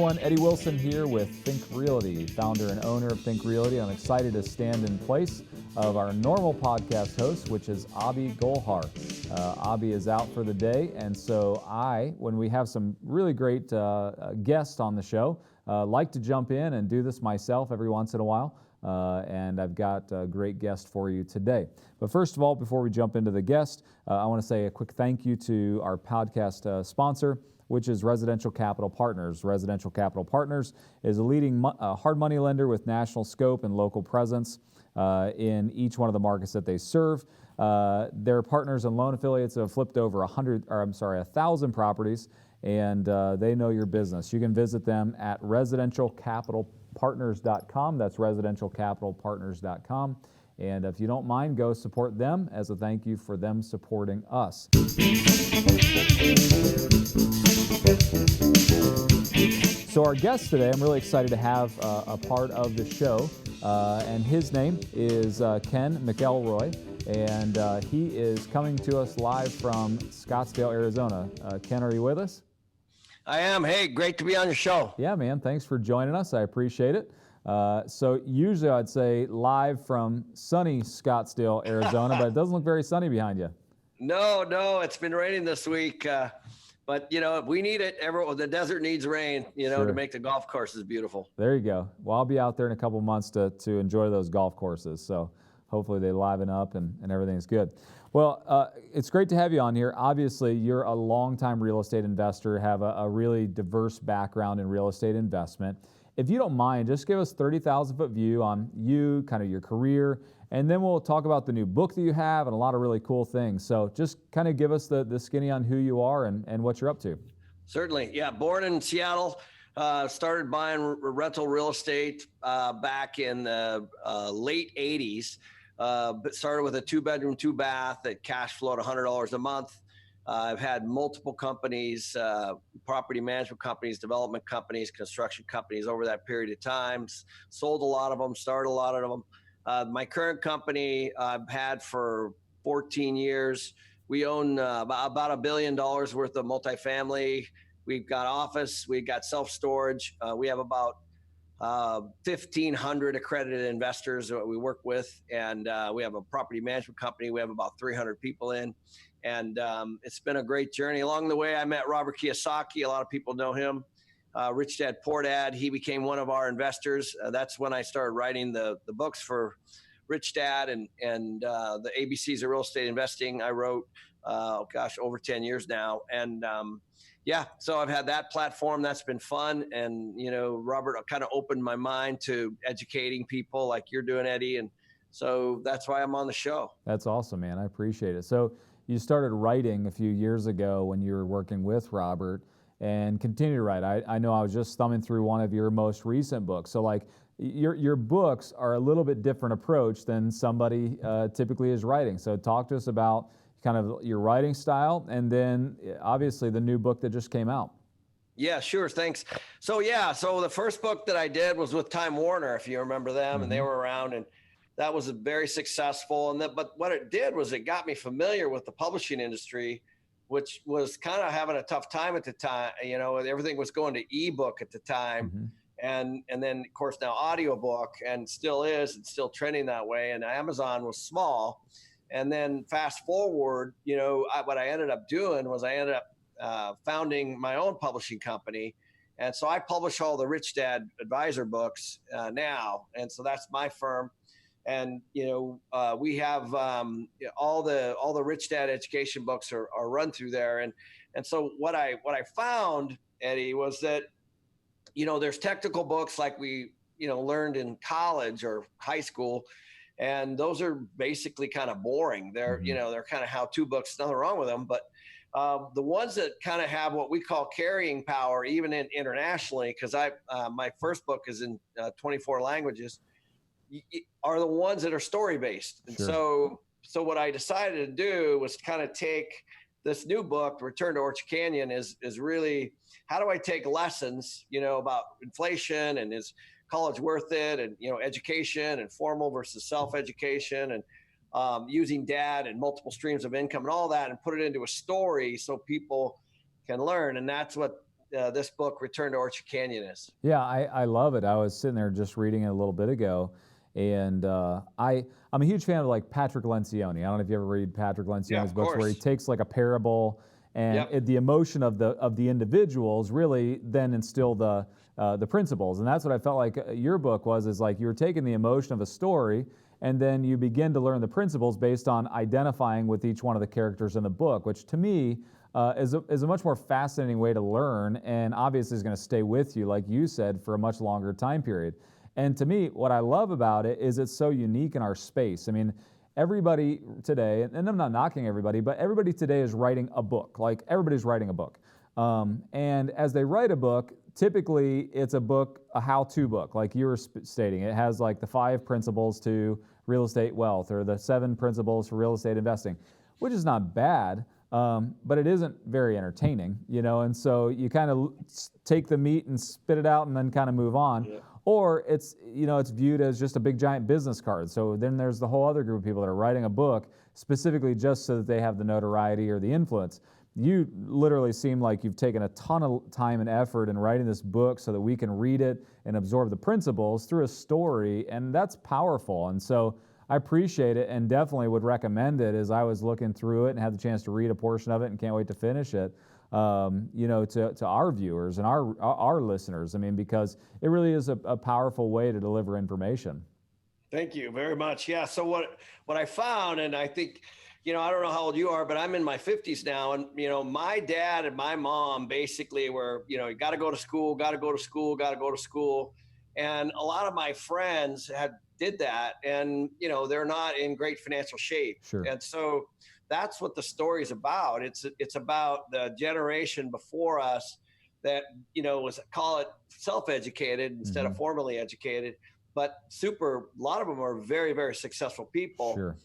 everyone, Eddie Wilson here with Think Realty, founder and owner of Think Realty. I'm excited to stand in place of our normal podcast host, which is Abhi Golhar. Abhi is out for the day, and so when we have some really great guests on the show, like to jump in and do this myself every once in a while. And I've got a great guest for you today. But first of all, before we jump into the guest, I want to say a quick thank you to our podcast sponsor, which is Residential Capital Partners. Residential Capital Partners is a leading hard money lender with national scope and local presence in each one of the markets that they serve. Their partners and loan affiliates have flipped over 1,000 properties, and they know your business. You can visit them at residentialcapitalpartners.com. That's residentialcapitalpartners.com. And if you don't mind, go support them as a thank you for them supporting us. So our guest today, I'm really excited to have a part of the show, and his name is Ken McElroy, and he is coming to us live from Scottsdale, Arizona. Ken, are you with us? I am. Hey, great to be on your show. Yeah, man. Thanks for joining us. I appreciate it. So usually I'd say live from sunny Scottsdale, Arizona, but it doesn't look very sunny behind you. No, it's been raining this week. But, we need it. The desert needs rain, Sure. to make the golf courses beautiful. There you go. Well, I'll be out there in a couple months to enjoy those golf courses. So hopefully they liven up and everything's good. Well, it's great to have you on here. Obviously, you're a longtime real estate investor, have a really diverse background in real estate investment. If you don't mind, just give us 30,000-foot view on you, kind of your career, and then we'll talk about the new book that you have and a lot of really cool things. So just kind of give us the skinny on who you are and what you're up to. Certainly. Yeah, born in Seattle, started buying rental real estate back in the late 80s. But started with a 2-bedroom, 2-bath that cash flowed $100 a month. I've had multiple companies, property management companies, development companies, construction companies over that period of time. Sold a lot of them, started a lot of them. My current company I've had for 14 years. We own about $1 billion worth of multifamily. We've got office, we've got self-storage. We have about 1,500 accredited investors that we work with, and we have a property management company. We have about 300 people in, and it's been a great journey. Along the way, I met Robert Kiyosaki. A lot of people know him. Rich Dad, Poor Dad. He became one of our investors. That's when I started writing the books for Rich Dad and the ABCs of real estate investing. I wrote, over 10 years now, and so I've had that platform. That's been fun. And, Robert kind of opened my mind to educating people like you're doing, Eddie. And so that's why I'm on the show. That's awesome, man. I appreciate it. So you started writing a few years ago when you were working with Robert and continue to write. I know I was just thumbing through one of your most recent books. So like your books are a little bit different approach than somebody typically is writing. So talk to us about kind of your writing style, and then obviously the new book that just came out. Yeah, sure. Thanks. So the first book that I did was with Time Warner, if you remember them, Mm-hmm. and they were around, and that was very successful. But what it did was it got me familiar with the publishing industry, which was kind of having a tough time at the time. Everything was going to ebook at the time. Mm-hmm. And then of course now audiobook, and still is, and still trending that way. And Amazon was small. And then fast forward, what I ended up doing was I ended up founding my own publishing company. And so I publish all the Rich Dad advisor books now. And so that's my firm. And, we have all the Rich Dad education books are run through there. And so what I found, Eddie, was that, there's technical books like we, learned in college or high school. And those are basically kind of boring. They're, Mm-hmm. They're kind of how-to books, nothing wrong with them. But the ones that kind of have what we call carrying power, even internationally, because my first book is in 24 languages, are the ones that are story-based. And Sure. so what I decided to do was kind of take this new book, Return to Orchard Canyon, is really, how do I take lessons, about inflation and is college worth it, and education and formal versus self-education, and using dad and multiple streams of income and all that, and put it into a story so people can learn. And that's what this book, Return to Orchard Canyon, is. Yeah, I love it. I was sitting there just reading it a little bit ago, and I'm a huge fan of like Patrick Lencioni. I don't know if you ever read Patrick Yeah, Lencioni's of books, where he course. takes like a parable and Yep. the emotion of the individuals really then instill the principles. And that's what I felt like your book was, is like you were taking the emotion of a story, and then you begin to learn the principles based on identifying with each one of the characters in the book, which to me is a much more fascinating way to learn, and obviously is going to stay with you, like you said, for a much longer time period. And to me, what I love about it is it's so unique in our space. I mean, everybody today, and I'm not knocking everybody, but everybody today is writing a book. Like everybody's writing a book. And as they write a book, typically it's a book, a how-to book, like you were stating. It has like the 5 principles to real estate wealth, or the 7 principles for real estate investing, which is not bad. But it isn't very entertaining, and so you kind of take the meat and spit it out and then kind of move on. Yeah. Or it's viewed as just a big giant business card. So then there's the whole other group of people that are writing a book specifically just so that they have the notoriety or the influence. You literally seem like you've taken a ton of time and effort in writing this book so that we can read it and absorb the principles through a story, and that's powerful. And so I appreciate it, and definitely would recommend it as I was looking through it and had the chance to read a portion of it and can't wait to finish it, to our viewers and our listeners. I mean, because it really is a powerful way to deliver information. Thank you very much. Yeah. So what I found, and I think, I don't know how old you are, but I'm in my 50s now. And, my dad and my mom basically were, you got to go to school, got to go to school, got to go to school. And a lot of my friends did that, and, they're not in great financial shape. Sure. And so that's what the story is about. It's about the generation before us that, call it self-educated instead of formally educated, but a lot of them are very, very successful people. Sure.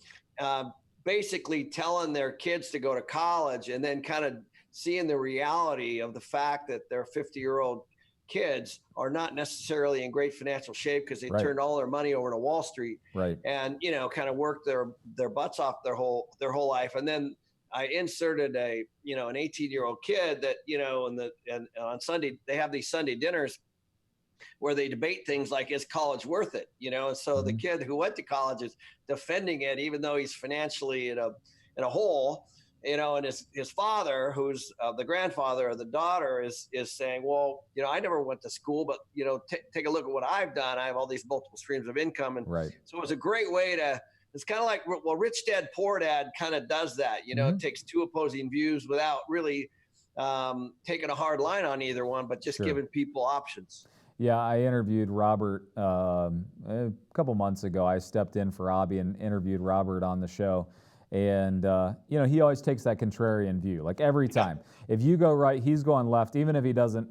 Basically telling their kids to go to college, and then kind of seeing the reality of the fact that their 50-year-old kids are not necessarily in great financial shape because they turned all their money over to Wall Street, and kind of worked their butts off their whole life. And then I inserted an 18-year-old kid that, and on Sunday they have these Sunday dinners where they debate things like, is college worth it? And so the kid who went to college is defending it, even though he's financially in a hole, and his father, who's the grandfather of the daughter, is saying, well, I never went to school, but, take a look at what I've done. I have all these multiple streams of income. And so it was a great way it's kind of like, well, Rich Dad, Poor Dad kind of does that. It takes 2 opposing views without really taking a hard line on either one, but just giving people options. Yeah, I interviewed Robert a couple months ago. I stepped in for Abby and interviewed Robert on the show. And, he always takes that contrarian view, like every time. If you go right, he's going left, even if he doesn't,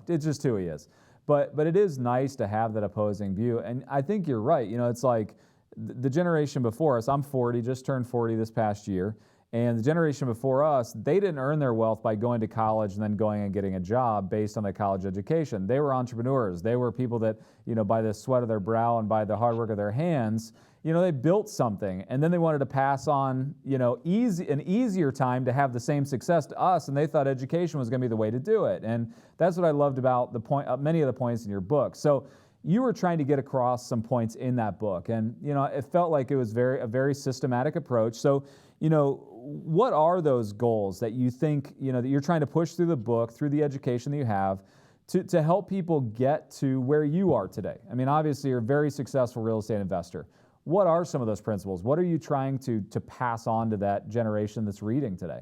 it's just who he is. But it is nice to have that opposing view. And I think you're right. It's like the generation before us, I'm 40, just turned 40 this past year. And the generation before us, they didn't earn their wealth by going to college and then going and getting a job based on their college education. They were entrepreneurs. They were people that, by the sweat of their brow and by the hard work of their hands, they built something, and then they wanted to pass on, an easier time to have the same success to us, and they thought education was going to be the way to do it. And that's what I loved about many of the points in your book. So you were trying to get across some points in that book, and it felt like it was a very systematic approach. So what are those goals that you think that you're trying to push through the book, through the education that you have, to help people get to where you are today? I mean, obviously you're a very successful real estate investor. What are some of those principles? What are you trying to pass on to that generation that's reading today?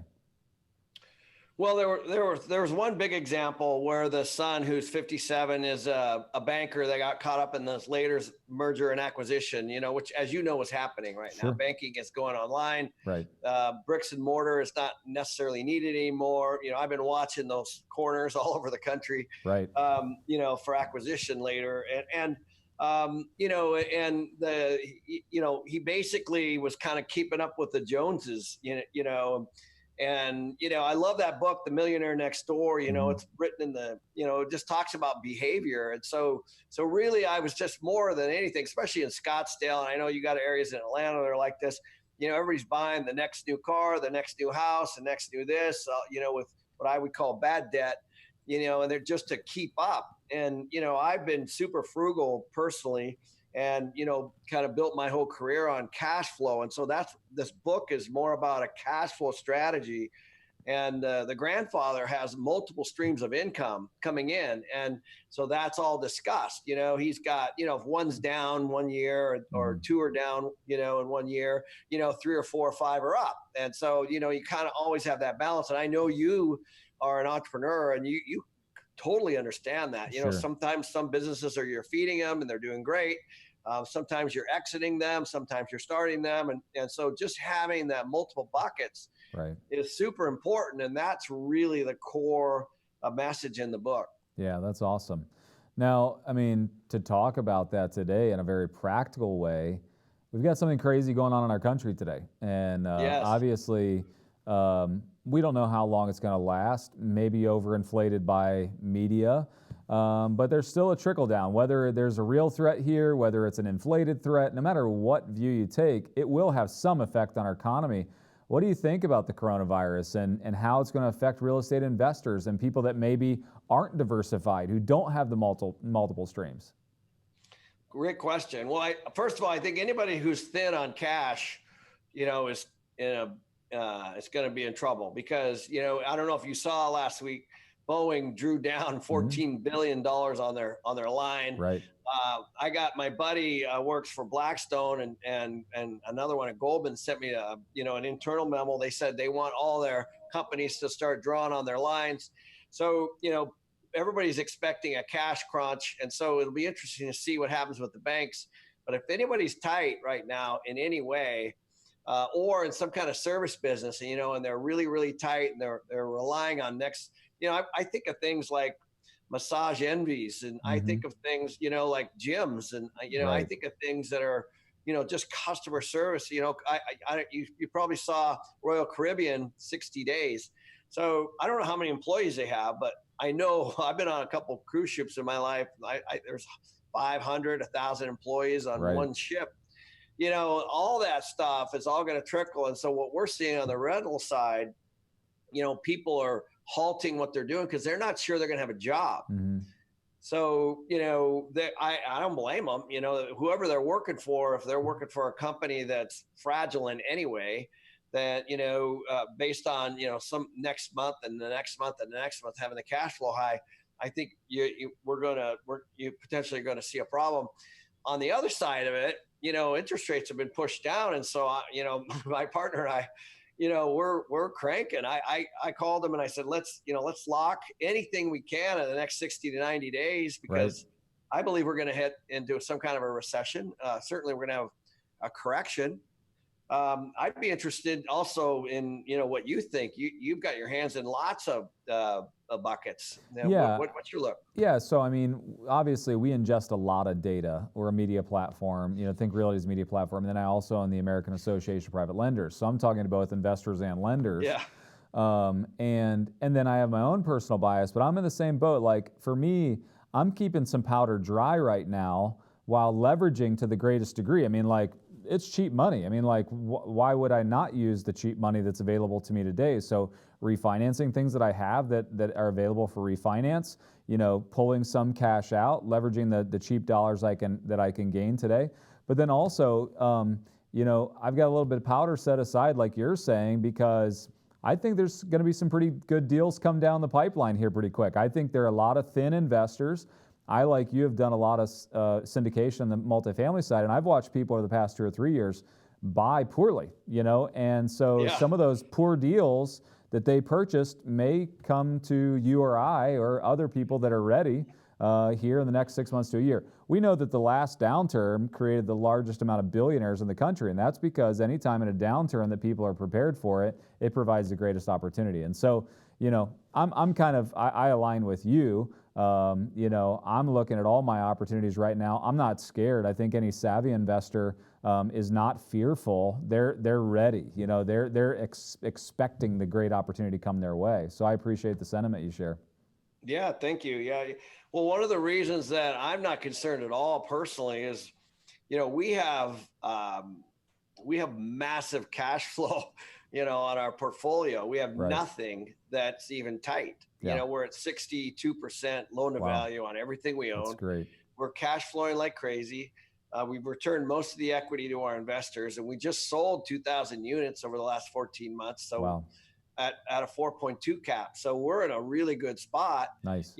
Well, there was one big example where the son, who's 57, is a banker that got caught up in this later merger and acquisition, which, as was happening right now. Banking is going online. Right. Bricks and mortar is not necessarily needed anymore. I've been watching those corners all over the country. Right. For acquisition later, and he basically was kind of keeping up with the Joneses, and, I love that book, The Millionaire Next Door. It's written in it just talks about behavior. And so really I was just, more than anything, especially in Scottsdale, and I know you got areas in Atlanta that are like this, everybody's buying the next new car, the next new house, the next new this, with what I would call bad debt. and they're just to keep up. And, I've been super frugal personally and, kind of built my whole career on cash flow. And so this book is more about a cash flow strategy. And the grandfather has multiple streams of income coming in, and so that's all discussed. He's got, if one's down 1 year or two are down, in 1 year, 3 or 4 or 5 are up. And so, you kind of always have that balance. And I know you are an entrepreneur, and you totally understand that. Sure. Sometimes some businesses you're feeding them and they're doing great. Sometimes you're exiting them, sometimes you're starting them, and so just having that multiple buckets is super important. And that's really the core message in the book. Yeah, that's awesome. Now, I mean, to talk about that today in a very practical way, we've got something crazy going on in our country today. And Yes. Obviously, we don't know how long it's going to last, maybe overinflated by media, but there's still a trickle down. Whether there's a real threat here, whether it's an inflated threat, no matter what view you take, it will have some effect on our economy. What do you think about the coronavirus and how it's going to affect real estate investors and people that maybe aren't diversified, who don't have the multiple streams? Great question. Well, first of all, I think anybody who's thin on cash, is it's going to be in trouble because, I don't know if you saw last week, Boeing drew down $14 billion on their line. Right. I got my buddy works for Blackstone and another one at Goldman sent me an internal memo. They said they want all their companies to start drawing on their lines. So, everybody's expecting a cash crunch. And so it'll be interesting to see what happens with the banks. But if anybody's tight right now in any way, or in some kind of service business, and they're really, really tight and they're relying on I think of things like massage envies, and I think of things, like gyms, and I think of things that are, just customer service. You probably saw Royal Caribbean 60 days. So I don't know how many employees they have, but I know I've been on a couple of cruise ships in my life. There's 500, 1,000 employees on one ship. All that stuff is all going to trickle. And so what we're seeing on the rental side, people are halting what they're doing because they're not sure they're going to have a job. So, I don't blame them, whoever they're working for, if they're working for a company that's fragile in any way, that, based on, some next month and the next month and the next month having the cash flow high, I think you potentially going to see a problem. On the other side of it, interest rates have been pushed down. And so, my partner and I, we're cranking. I called him and I said, let's lock anything we can in the next 60 to 90 days, because I believe we're going to head into some kind of a recession. Certainly we're going to have a correction. I'd be interested also in, what you think. You've got your hands in lots of buckets. Now, yeah. What's your look? Yeah. So, I mean, obviously we ingest a lot of data. We're a media platform, Think Realty is a media platform. And then I also own the American Association of Private Lenders. So I'm talking to both investors and lenders. Yeah. And then I have my own personal bias, but I'm in the same boat. Like for me, I'm keeping some powder dry right now while leveraging to the greatest degree. I mean, like, it's cheap money. I mean, like, why would I not use the cheap money that's available to me today? So refinancing things that I have that are available for refinance, pulling some cash out, leveraging the cheap dollars that I can gain today. But then also, I've got a little bit of powder set aside, like you're saying, because I think there's going to be some pretty good deals come down the pipeline here pretty quick. I think there are a lot of thin investors. I, like you, have done a lot of syndication on the multifamily side, and I've watched people over the past 2 or 3 years buy poorly, and so some of those poor deals that they purchased may come to you or I or other people that are ready here in the next 6 months to a year. We know that the last downturn created the largest amount of billionaires in the country, and that's because anytime in a downturn that people are prepared for it, it provides the greatest opportunity. And so, I align with you. I'm looking at all my opportunities right now. I'm not scared. I think any savvy investor is not fearful. They're ready. They're expecting the great opportunity to come their way. So I appreciate the sentiment you share. Yeah, thank you. Yeah. Well, one of the reasons that I'm not concerned at all personally is, we have massive cash flow, on our portfolio. We have Right. nothing that's even tight. Yeah. We're at 62% loan to value on everything we own. That's great. We're cash flowing like crazy. We've returned most of the equity to our investors, and we just sold 2,000 units over the last 14 months. So Wow. at a 4.2 cap. So we're in a really good spot, Nice.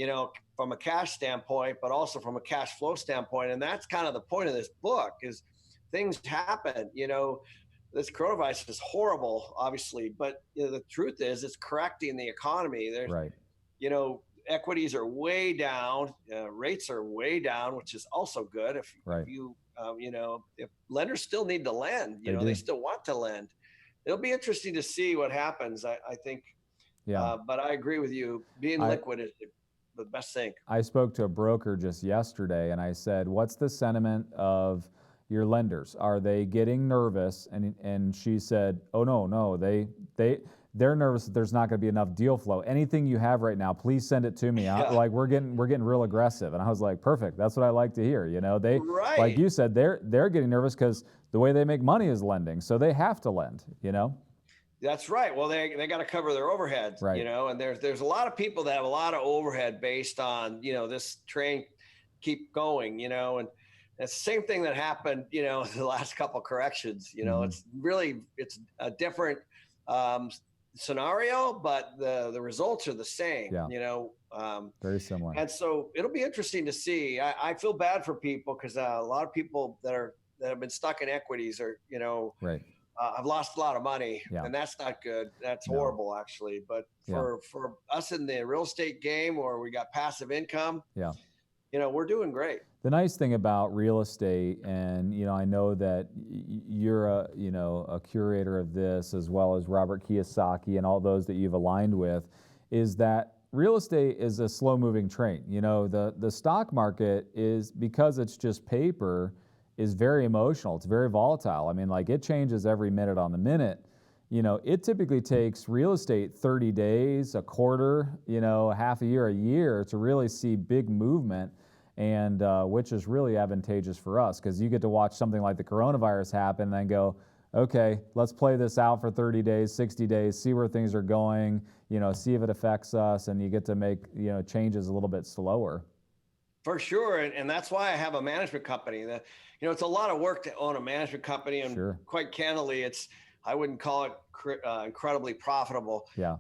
From a cash standpoint, but also from a cash flow standpoint. And that's kind of the point of this book is things happen, this coronavirus is horrible, obviously, but the truth is it's correcting the economy. There's, Right. Equities are way down, rates are way down, which is also good. If lenders still need to lend, they still want to lend. It'll be interesting to see what happens. I think, but I agree with you. Being liquid is the best thing. I spoke to a broker just yesterday, and I said, "What's the sentiment of your lenders? Are they getting nervous?" And she said, "Oh no, they're nervous that there's not going to be enough deal flow. Anything you have right now, please send it to me. Like we're getting real aggressive." And I was like, "Perfect. That's what I like to hear." They, right. Like you said, they're getting nervous because the way they make money is lending, so they have to lend. That's right. Well, they got to cover their overhead, right. And there's a lot of people that have a lot of overhead based on this train keep going, and it's the same thing that happened, the last couple of corrections. It's a different scenario, but the results are the same. Very similar. And so it'll be interesting to see. I feel bad for people because a lot of people that have been stuck in equities are, right. I've lost a lot of money, and that's not good. That's horrible, actually. But for us in the real estate game, where we got passive income, we're doing great. The nice thing about real estate, and I know that you're a curator of this, as well as Robert Kiyosaki and all those that you've aligned with, is that real estate is a slow-moving train. The stock market is, because it's just paper, is very emotional. It's very volatile. I mean, like, it changes every minute on the minute. It typically takes real estate 30 days, a quarter, half a year to really see big movement, and which is really advantageous for us because you get to watch something like the coronavirus happen and then go, okay, let's play this out for 30 days, 60 days, see where things are going, see if it affects us, and you get to make, changes a little bit slower. For sure. And that's why I have a management company. It's a lot of work to own a management company. And quite candidly, I wouldn't call it incredibly profitable. Yeah.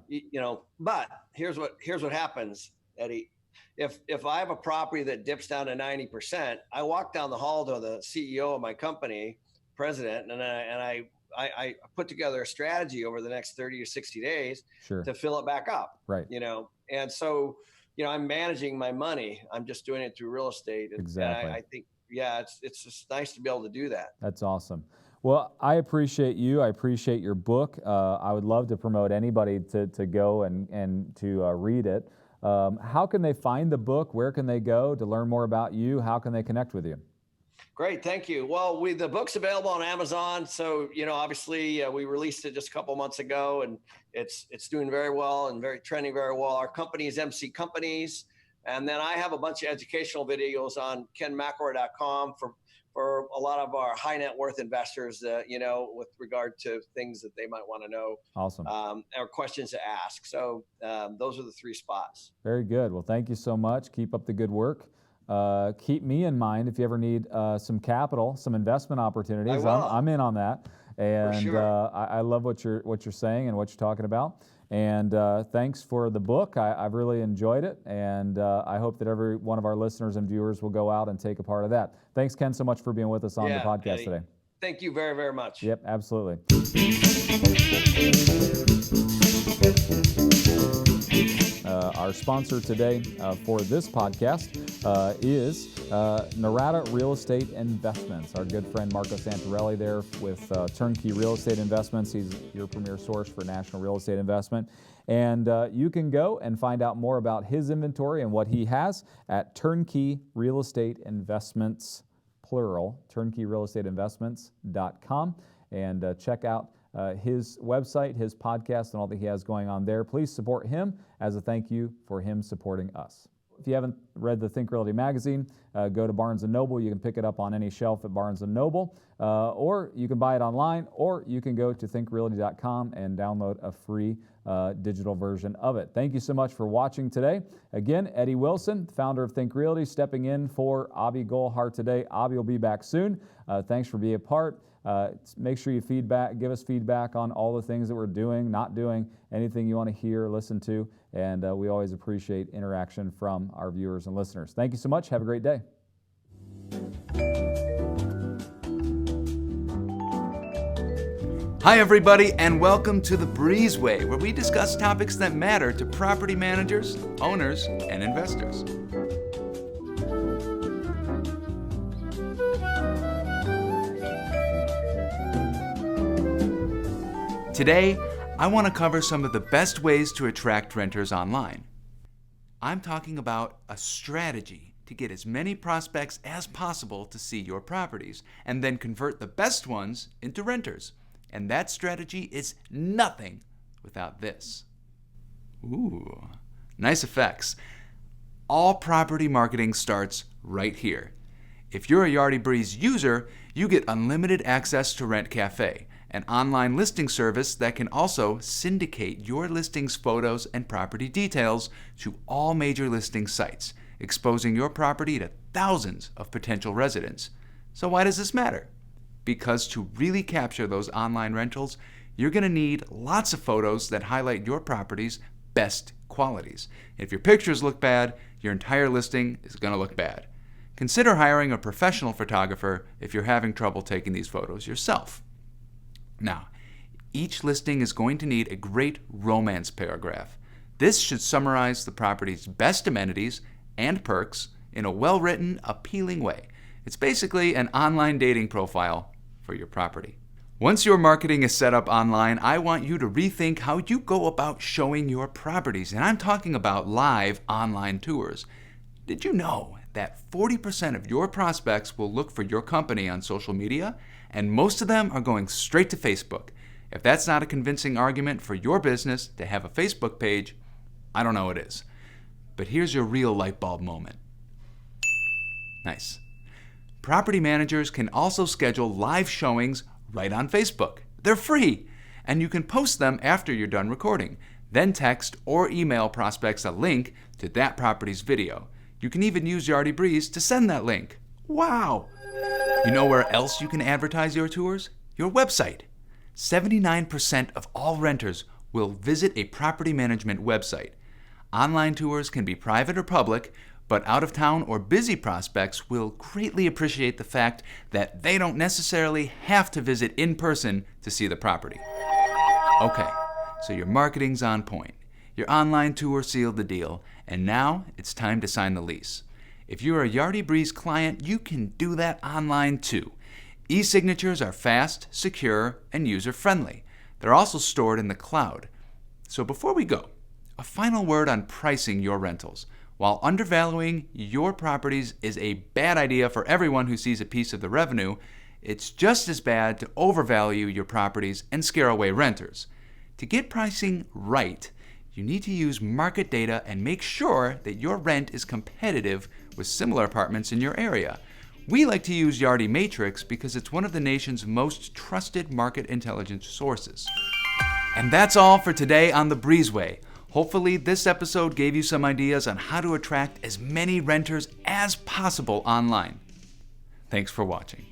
But here's what happens, Eddie. If I have a property that dips down to 90%, I walk down the hall to the CEO of my company, president, and I put together a strategy over the next 30 or 60 days to fill it back up. Right. And so, I'm managing my money. I'm just doing it through real estate. Exactly. And I think, it's just nice to be able to do that. That's awesome. Well, I appreciate you. I appreciate your book. I would love to promote anybody to go and to read it. How can they find the book? Where can they go to learn more about you? How can they connect with you? Great, thank you. Well, the book's available on Amazon. So, obviously we released it just a couple months ago, and it's doing very well and trending very well. Our company is MC Companies. And then I have a bunch of educational videos on kenmcelroy.com for a lot of our high net worth investors, with regard to things that they might want to know. Awesome. Or questions to ask. So those are the three spots. Very good. Well, thank you so much. Keep up the good work. Keep me in mind if you ever need some capital, some investment opportunities. I'm in on that. And I love what you're saying and what you're talking about. And thanks for the book. I've really enjoyed it, and I hope that every one of our listeners and viewers will go out and take a part of that. Thanks, Ken, so much for being with us on the podcast today. Thank you very, very much. Yep, absolutely. Our sponsor today for this podcast is Norada Real Estate Investments. Our good friend Marco Santarelli there with Turnkey Real Estate Investments. He's your premier source for national real estate investment. And you can go and find out more about his inventory and what he has at Turnkey Real Estate Investments, plural, turnkeyrealestateinvestments.com, and check out his website, his podcast, and all that he has going on there. Please support him as a thank you for him supporting us. if you haven't read the Think Realty magazine, go to Barnes & Noble. You can pick it up on any shelf at Barnes & Noble, or you can buy it online, or you can go to thinkrealty.com and download a free digital version of it. Thank you so much for watching today. Again, Eddie Wilson, founder of Think Realty, stepping in for Abhi Golhar today. Abhi will be back soon. Thanks for being a part. Make sure you give us feedback on all the things that we're doing, not doing, anything you want to hear, listen to, and we always appreciate interaction from our viewers and listeners. Thank you so much. Have a great day. Hi everybody, and welcome to The Breezeway, where we discuss topics that matter to property managers, owners, and investors. Today, I want to cover some of the best ways to attract renters online. I'm talking about a strategy to get as many prospects as possible to see your properties, and then convert the best ones into renters. And that strategy is nothing without this. Ooh, nice effects. All property marketing starts right here. If you're a Yardi Breeze user, you get unlimited access to Rent Cafe, an online listing service that can also syndicate your listings photos and property details to all major listing sites, exposing your property to thousands of potential residents. So why does this matter? Because to really capture those online rentals, you're going to need lots of photos that highlight your property's best qualities. If your pictures look bad, your entire listing is going to look bad. Consider hiring a professional photographer if you're having trouble taking these photos yourself. Now, each listing is going to need a great romance paragraph. This should summarize the property's best amenities and perks in a well-written, appealing way. It's basically an online dating profile for your property. Once your marketing is set up online, I want you to rethink how you go about showing your properties, and I'm talking about live online tours. Did you know that 40% of your prospects will look for your company on social media, and most of them are going straight to Facebook? If that's not a convincing argument for your business to have a Facebook page, I don't know what is. But here's your real light bulb moment. Nice. Property managers can also schedule live showings right on Facebook. They're free, and you can post them after you're done recording. Then text or email prospects a link to that property's video. You can even use Yardi Breeze to send that link. Wow! You know where else you can advertise your tours? Your website. 79% of all renters will visit a property management website. Online tours can be private or public, but out-of-town or busy prospects will greatly appreciate the fact that they don't necessarily have to visit in person to see the property. Okay, so your marketing's on point. Your online tour sealed the deal, and now it's time to sign the lease. If you're a Yardi Breeze client, you can do that online too. E-signatures are fast, secure, and user-friendly. They're also stored in the cloud. So before we go, a final word on pricing your rentals. While undervaluing your properties is a bad idea for everyone who sees a piece of the revenue, it's just as bad to overvalue your properties and scare away renters. To get pricing right, you need to use market data and make sure that your rent is competitive with similar apartments in your area. We like to use Yardi Matrix because it's one of the nation's most trusted market intelligence sources. And that's all for today on The Breezeway. Hopefully this episode gave you some ideas on how to attract as many renters as possible online. Thanks for watching.